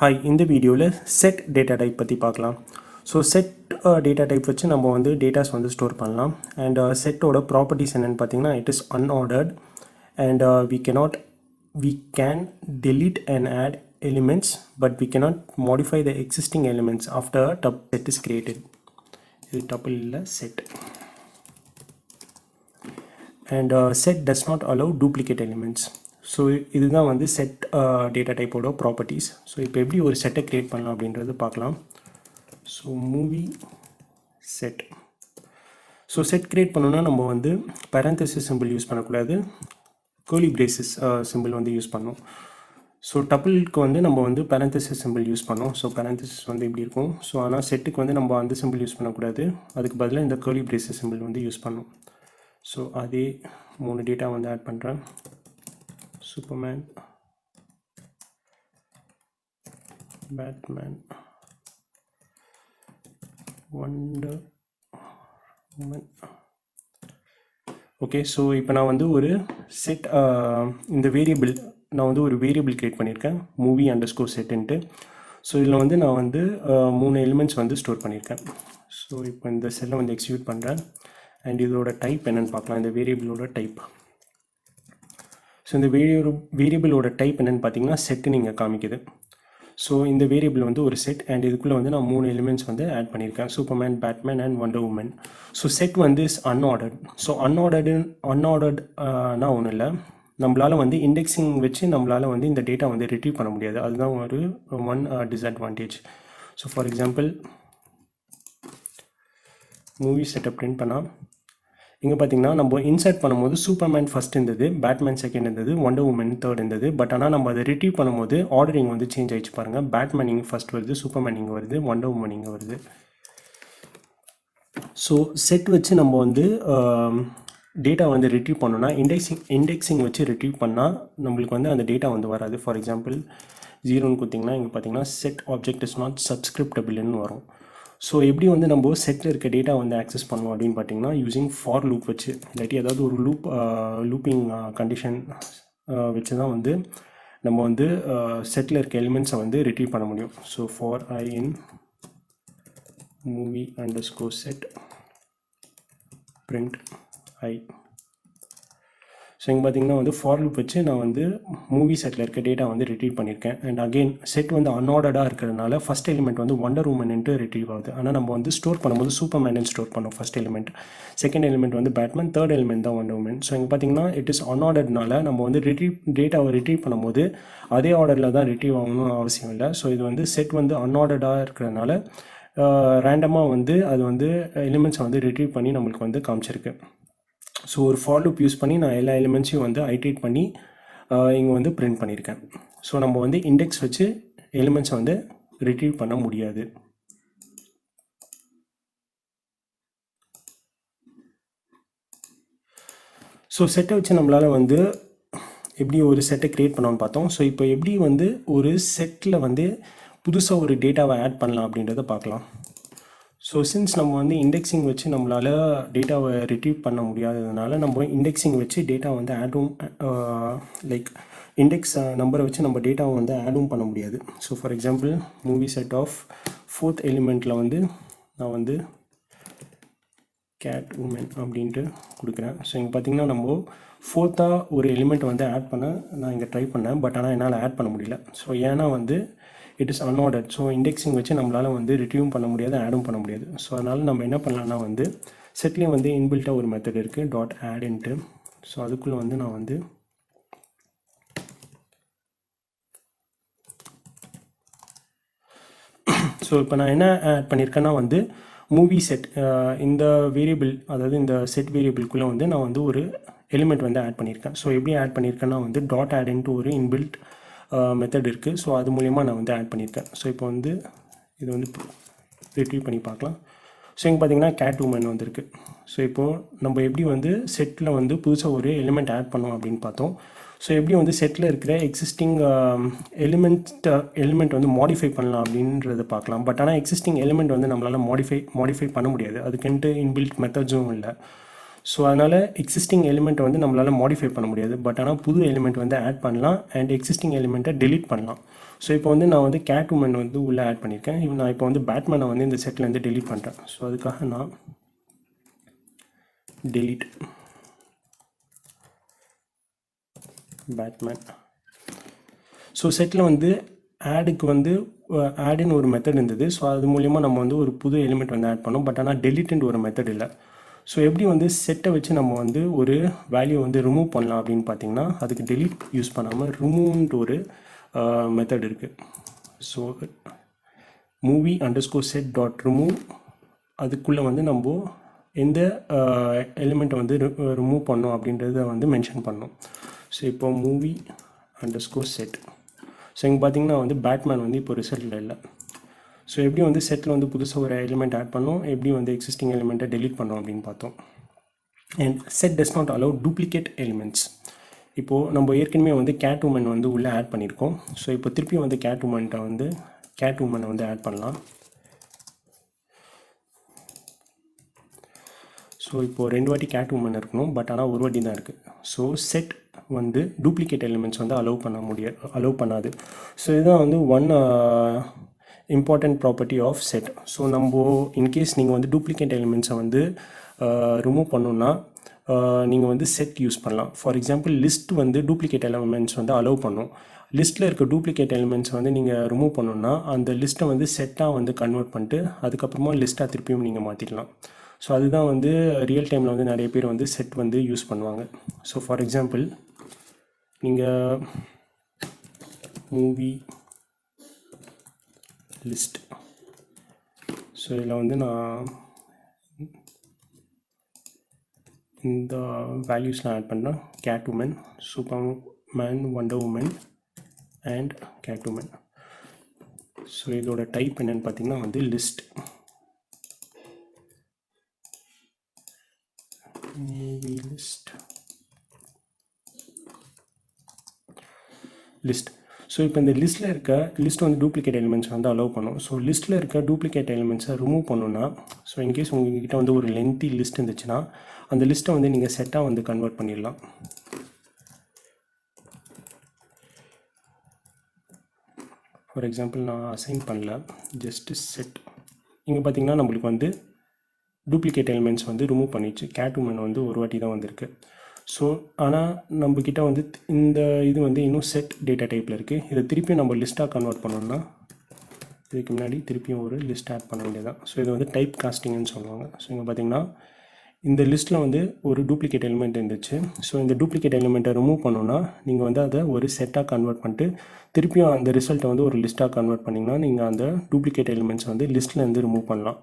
Hi, இந்த வீடியோவில் set data type பற்றி பார்க்கலாம். ஸோ செட் டேட்டா டைப் வச்சு நம்ம வந்து டேட்டாஸ் வந்து ஸ்டோர் பண்ணலாம். அண்ட் செட்டோட ப்ராப்பர்ட்டிஸ் என்னென்னு பார்த்தீங்கன்னா, it is unordered and we can delete and add elements, but we cannot modify the existing elements after a set is created. இது tuple இல்லை, set. And set does not allow duplicate elements. So இதுதான் வந்து set data டைப்போட properties. So இப்போ எப்படி ஒரு செட்டை create பண்ணலாம் அப்படின்றது பார்க்கலாம். So movie set. So set create பண்ணோன்னா நம்ம வந்து பேரந்தசிஸ் சிம்பிள் யூஸ் பண்ணக்கூடாது, கர்லி பிரேசஸ் சிம்பிள் வந்து யூஸ் பண்ணோம். ஸோ டபுளுக்கு வந்து நம்ம வந்து பேரந்தசிஸ் சிம்பிள் யூஸ் பண்ணோம். ஸோ பேரந்தசிஸ் வந்து இப்படி இருக்கும். ஸோ ஆனால் செட்டுக்கு வந்து நம்ம அந்த சிம்பிள் யூஸ் பண்ணக்கூடாது, அதுக்கு பதிலாக இந்த கர்லி பிரேசஸ் சிம்பிள் வந்து யூஸ் பண்ணோம். ஸோ அதே 3 டேட்டா வந்து ஆட் பண்ணுறேன். Superman, Batman, Wonder Woman. Okay, so இப்போ நான் வந்து ஒரு செட் இந்த வேரியபிள் நான் வந்து ஒரு வேரியபிள் க்ரியேட் பண்ணியிருக்கேன், மூவி அண்டர்ஸ்கோர் செட்டுன்ட்டு. ஸோ இதில் வந்து நான் வந்து 3 எலிமெண்ட்ஸ் வந்து ஸ்டோர் பண்ணியிருக்கேன். ஸோ இப்போ இந்த செல்லை வந்து எக்ஸிக்யூட் பண்ணுறேன். அண்ட் இதோட டைப் என்னென்னு பார்க்கலாம், இந்த வேரியபிளோட டைப். ஸோ இந்த வேரியபிளோட டைப் என்னென்னு பார்த்தீங்கன்னா செட்டுன்னு இங்கே காமிக்குது. ஸோ இந்த வேரியபிள் வந்து ஒரு செட் அண்ட் இதுக்குள்ளே வந்து நான் 3 எலிமெண்ட்ஸ் வந்து ஆட் பண்ணியிருக்கேன், Superman, Batman and Wonder Woman. So set வந்து இஸ் அன்ஆர்டர்ட். ஸோ அன்ஆர்டர்ட்னா ஒன்றும் இல்லை, நம்மளால் வந்து இண்டெக்ஸிங் வச்சு நம்மளால் வந்து இந்த டேட்டா வந்து ரிட்ரீவ் பண்ண முடியாது. அதுதான் ஒரு one disadvantage. So for example movie செட்டை பிரிண்ட் பண்ணால் இங்கே பார்த்தீங்கன்னா நம்ம இன்சர்ட் பண்ணும்போது சூப்பர்மேன் ஃபஸ்ட் இருந்தது, பேட்மேன் செகண்ட் இருந்தது, வண்டர் உமன் தேர்ட் இருந்தது. பட் ஆனால் நம்ம அதை ரிட்ரீவ் பண்ணும்போது ஆர்டரிங் வந்து சேஞ்ச் ஆகிடுச்சு பாருங்கள். பேட்மேன் இங்கே ஃபஸ்ட் வருது, சூப்பர்மேன் இங்கே வருது, வண்டர் உமன் இங்கே வருது. ஸோ செட் வச்சு நம்ம வந்து டேட்டா வந்து ரிட்ரீவ் பண்ணோன்னா இண்டெக்ஸிங் வச்சு ரிட்ரீவ் பண்ணால் நம்மளுக்கு வந்து அந்த டேட்டா வந்து வராது. ஃபார் எக்ஸாம்பிள் 0ன்னு கொடுத்திங்கன்னா இங்கே பார்த்தீங்கன்னா செட் ஆப்ஜெக்ட் இஸ் நாட் சப்ஸ்கிரிப்டபிள்னு வரும். ஸோ எப்படி வந்து நம்ம செட்டில் இருக்க டேட்டா வந்து ஆக்சஸ் பண்ணோம் அப்படின்னு பார்த்தீங்கன்னா யூஸிங் ஃபார் லூப் வச்சு, இல்லாட்டி ஏதாவது ஒரு லூப்பிங் கண்டிஷன் வச்சு தான் வந்து நம்ம வந்து செட்டில் இருக்க எலிமெண்ட்ஸை வந்து ரிட்ரீவ் பண்ண முடியும். So for I in movie underscore set print I. So இங்கே பார்த்தீங்கன்னா வந்து ஃபார் லூப் வச்சு நான் வந்து மூவி செட்டில் இருக்க டேட்டா வந்து ரிட்ரீவ் பண்ணியிருக்கேன். அண்ட் அகெயின் செட் வந்து அன்ஆர்டர்டாக இருக்கிறதுனால ஃபஸ்ட் எலிமெண்ட் வந்து வண்டர் உமன்ட்டு ரிட்ரீவ் ஆகுது. ஆனால் நம்ம வந்து ஸ்டோர் பண்ணும்போது சூப்பர்மேன் ஸ்டோர் பண்ணோம் ஃபஸ்ட் எலிமெண்ட், செகண்ட் எலிமெண்ட் வந்து பேட்மேன், தேர்ட் எலிமெண்ட் தான் வண்டர் உமன். ஸோ இங்கே பார்த்தீங்கன்னா இட் இஸ் அன்ஆர்டர்ட்னால நம்ம வந்து டேட்டாவை ரிட்ரீவ் பண்ணும்போது அதே ஆர்டரில் தான் ரிட்ரீவ் ஆகணும்னு அவசியம் இல்லை. ஸோ இது வந்து செட் வந்து அன்ஆர்டர்டாக இருக்கிறதுனால ரேண்டமாக வந்து அது வந்து எலிமெண்ட்ஸை வந்து ரிட்ரீவ் பண்ணி நம்மளுக்கு வந்து காமிச்சிருக்கு. ஸோ ஒரு ஃபார் லூப் யூஸ் பண்ணி நான் எல்லா எலிமெண்ட்ஸையும் வந்து ஐட்ரேட் பண்ணி இங்கே வந்து பிரிண்ட் பண்ணியிருக்கேன். ஸோ நம்ம வந்து இண்டெக்ஸ் வச்சு எலிமெண்ட்ஸை வந்து ரிட்ரீவ் பண்ண முடியாது. ஸோ செட்டை வச்சு நம்மளால் வந்து எப்படி ஒரு செட்டை க்ரியேட் பண்ணோன்னு பார்த்தோம். ஸோ இப்போ எப்படி வந்து ஒரு செட்டில் வந்து புதுசாக ஒரு டேட்டாவை ஆட் பண்ணலாம் அப்படின்றத பார்க்கலாம். ஸோ சின்ஸ் நம்ம வந்து இண்டெக்ஸிங் வச்சு நம்மளால் டேட்டாவை ரிட்ரீவ் பண்ண முடியாததுனால நம்ம இண்டெக்ஸிங் வச்சு டேட்டா வந்து ஆடும் லைக் இண்டெக்ஸ் நம்பரை வச்சு நம்ம டேட்டாவை வந்து ஆடும் பண்ண முடியாது. So for example movie set of 4th எலிமெண்ட்டில் வந்து நான் வந்து கேட் உமன் அப்படின்ட்டு கொடுக்குறேன். ஸோ இங்கே பார்த்திங்கன்னா நம்ம 4th ஒரு எலிமெண்ட் வந்து ஆட் பண்ண நான் இங்கே ட்ரை பண்ணேன், பட் ஆனால் என்னால் ஆட் பண்ண முடியல. ஸோ ஏன்னா வந்து it is unordered. So indexing வச்சு நம்மளால் வந்து ரிட்ரீவும் பண்ண முடியாது, ஆடும் பண்ண முடியாது. ஸோ அதனால் நம்ம என்ன பண்ணலாம்னா வந்து செட்லேயும் வந்து இன்பில்ட்டாக ஒரு மெத்தட் இருக்குது, டாட் ஆட்ன்ட்டு. ஸோ அதுக்குள்ளே வந்து நான் வந்து ஸோ இப்போ நான் என்ன ஆட் பண்ணியிருக்கேன்னா வந்து மூவி செட் இந்த வேரியபிள், அதாவது இந்த செட் வேரியபிள்குள்ளே வந்து நான் வந்து ஒரு எலிமெண்ட் வந்து ஆட் பண்ணியிருக்கேன். ஸோ எப்படி ஆட் பண்ணியிருக்கேன்னா வந்து டாட் ஆட்ன்ட்டு ஒரு இன்பில்ட் மெத்தட் இருக்குது. ஸோ அது மூலிமா நான் வந்து ஆட் பண்ணியிருக்கேன். ஸோ இப்போ வந்து இது வந்து ரிட்ரீவ் பண்ணி பார்க்கலாம். ஸோ இங்கே பார்த்தீங்கன்னா கேட் உமன் வந்துருக்கு. ஸோ இப்போது நம்ம எப்படி வந்து செட்டில் வந்து புதுசாக ஒரு எலிமெண்ட் ஆட் பண்ணோம் அப்படின்னு பார்த்தோம். ஸோ எப்படி வந்து செட்டில் இருக்கிற எக்ஸிஸ்டிங் எலிமெண்ட் வந்து மாடிஃபை பண்ணலாம் அப்படின்றத பார்க்கலாம். பட் ஆனால் எக்ஸிஸ்டிங் எலிமெண்ட் வந்து நம்மளால் மாடிஃபை பண்ண முடியாது, அதுக்குன்ட்டு இன்பில்ட் மெத்தட்ஸும் இல்லை. ஸோ அதனால் எக்ஸிஸ்டிங் எலிமெண்ட்டை வந்து நம்மளால் மாடிஃபை பண்ண முடியாது. பட் ஆனால் புது எலிமெண்ட் வந்து ஆட் பண்ணலாம் அண்ட் எக்ஸிஸ்டிங் எலிமெண்ட்டை டெலீட் பண்ணலாம். ஸோ இப்போ வந்து நான் வந்து கேட் உமன் வந்து உள்ளே ஆட் பண்ணியிருக்கேன். நான் இப்போ வந்து பேட்மேனை வந்து இந்த செட்லேருந்து டெலீட் பண்ணுறேன். ஸோ அதுக்காக நான் டெலீட் பேட்மேன். ஸோ செட்டில் வந்து ஆடுக்கு வந்து ஆடுன்னு ஒரு மெத்தட் இருந்தது. ஸோ அது மூலிமா நம்ம வந்து ஒரு புது எலிமெண்ட் வந்து ஆட் பண்ணோம். பட் ஆனால் டெலிட்ன்ற ஒரு மெத்தட் இல்லை. ஸோ எப்படி வந்து செட்டை வச்சு நம்ம வந்து ஒரு வேல்யூ வந்து ரிமூவ் பண்ணலாம் அப்படின்னு பார்த்தீங்கன்னா, அதுக்கு டெலிட் யூஸ் பண்ணாமல் ரிமூவ்ன்ற ஒரு மெத்தட் இருக்குது. ஸோ movie_set.remove அதுக்குள்ளே வந்து நம்ம எந்த எலிமெண்ட்டை வந்து ரிமூவ் பண்ணோம் அப்படின்றத வந்து மென்ஷன் பண்ணோம். ஸோ இப்போ movie_set. ஸோ இங்கே பார்த்தீங்கன்னா வந்து பேட்மேன் வந்து இப்போ ரிசல்ட்டில் இல்லை. ஸோ எப்படி வந்து செட்டில் வந்து புதுசாக ஒரு எலிமெண்ட் ஆட் பண்ணோம், எப்படி வந்து எக்ஸிஸ்டிங் எலிமெண்ட்டை டெலீட் பண்ணோம் அப்படின்னு பார்த்தோம். And set does not allow duplicate elements. இப்போது நம்ம ஏற்கனவே வந்து கேட் உமன் வந்து உள்ளே ஆட் பண்ணியிருக்கோம். ஸோ இப்போ திருப்பி வந்து கேட் உமனை வந்து ஆட் பண்ணலாம். ஸோ இப்போது 2 வாட்டி கேட் உமன் இருக்கணும், பட் ஆனால் ஒரு வாட்டி தான் இருக்குது. ஸோ செட் வந்து டூப்ளிகேட் எலிமெண்ட்ஸ் வந்து அலோவ் பண்ணாது. ஸோ இதுதான் வந்து one important property of set. So நம்ம இன்கேஸ் நீங்கள் வந்து டூப்ளிகேட் எலிமெண்ட்ஸை வந்து ரிமூவ் பண்ணணுன்னா நீங்கள் வந்து செட் யூஸ் பண்ணலாம். ஃபார் எக்ஸாம்பிள் லிஸ்ட் வந்து டூப்ளிகேட் எலிமெண்ட்ஸ் வந்து அலோவ் பண்ணும். லிஸ்ட்டில் இருக்க டூப்ளிகேட் எலிமெண்ட்ஸ் வந்து நீங்கள் ரிமூவ் பண்ணணுன்னா அந்த லிஸ்ட்டை வந்து செட்டாக வந்து கன்வெர்ட் பண்ணிட்டு அதுக்கப்புறமா லிஸ்ட்டாக திருப்பியும் நீங்கள் மாற்றிக்கலாம். ஸோ அதுதான் வந்து ரியல் டைமில் வந்து நிறைய பேர் வந்து செட் வந்து யூஸ் பண்ணுவாங்க. ஸோ ஃபார் எக்ஸாம்பிள் நீங்கள் மூவி லிஸ்ட், ஸோ இதில் வந்து நான் இந்த வேல்யூஸ்லாம் ஆட் பண்ணால் Cat Woman, Superman, Wonder Woman and Cat Woman. So இதோட டைப் என்னென்னு பார்த்தீங்கன்னா வந்து லிஸ்ட். Movie list. ஸோ இப்போ இந்த லிஸ்ட்டில் இருக்க லிஸ்ட் வந்து டூப்ளிகேட் எலிமெண்ட்ஸ் வந்து அலோவ் பண்ணும். ஸோ லிஸ்ட்டில் இருக்க டூப்ளிகேட் எலிமெண்ட்ஸை ரிமூவ் பண்ணணுன்னா, ஸோ இன்கேஸ் உங்கள்கிட்ட வந்து ஒரு லென்த்தி லிஸ்ட் இருந்துச்சுன்னா அந்த லிஸ்ட்டை வந்து நீங்கள் செட்டாக வந்து கன்வெர்ட் பண்ணிடலாம். ஃபார் எக்ஸாம்பிள் நான் அசைன் பண்ணல, ஜஸ்ட் செட். இங்கே பார்த்தீங்கன்னா நம்மளுக்கு வந்து டூப்ளிகேட் எலிமெண்ட்ஸ் வந்து ரிமூவ் பண்ணிடுச்சு. கேட் உமன் வந்து ஒரு வாட்டி தான் வந்திருக்கு. ஸோ ஆனால் நம்மக்கிட்ட வந்து இந்த இது வந்து இன்னும் செட் டேட்டா டைப்பில் இருக்குது. இதை திருப்பியும் நம்ம லிஸ்ட்டாக கன்வெர்ட் பண்ணோம்னா இதுக்கு முன்னாடி திருப்பியும் ஒரு லிஸ்ட் ஆட் பண்ண வேண்டியதான். ஸோ இது வந்து டைப் காஸ்டிங்னு சொல்லுவாங்க. ஸோ இங்கே பார்த்தீங்கன்னா இந்த லிஸ்ட்டில் வந்து ஒரு டூப்ளிகேட் எலிமெண்ட் இருந்துச்சு. ஸோ இந்த டூப்ளிகேட் எலிமெண்ட்டை ரிமூவ் பண்ணோன்னா நீங்கள் வந்து அதை ஒரு செட்டாக கன்வெர்ட் பண்ணிட்டு திருப்பியும் அந்த ரிசல்ட்டை வந்து ஒரு லிஸ்ட்டாக கன்வெர்ட் பண்ணிங்கன்னா நீங்கள் அந்த டூப்ளிகேட் எலிமெண்ட்ஸ் வந்து லிஸ்ட்லேருந்து ரிமூவ் பண்ணலாம்.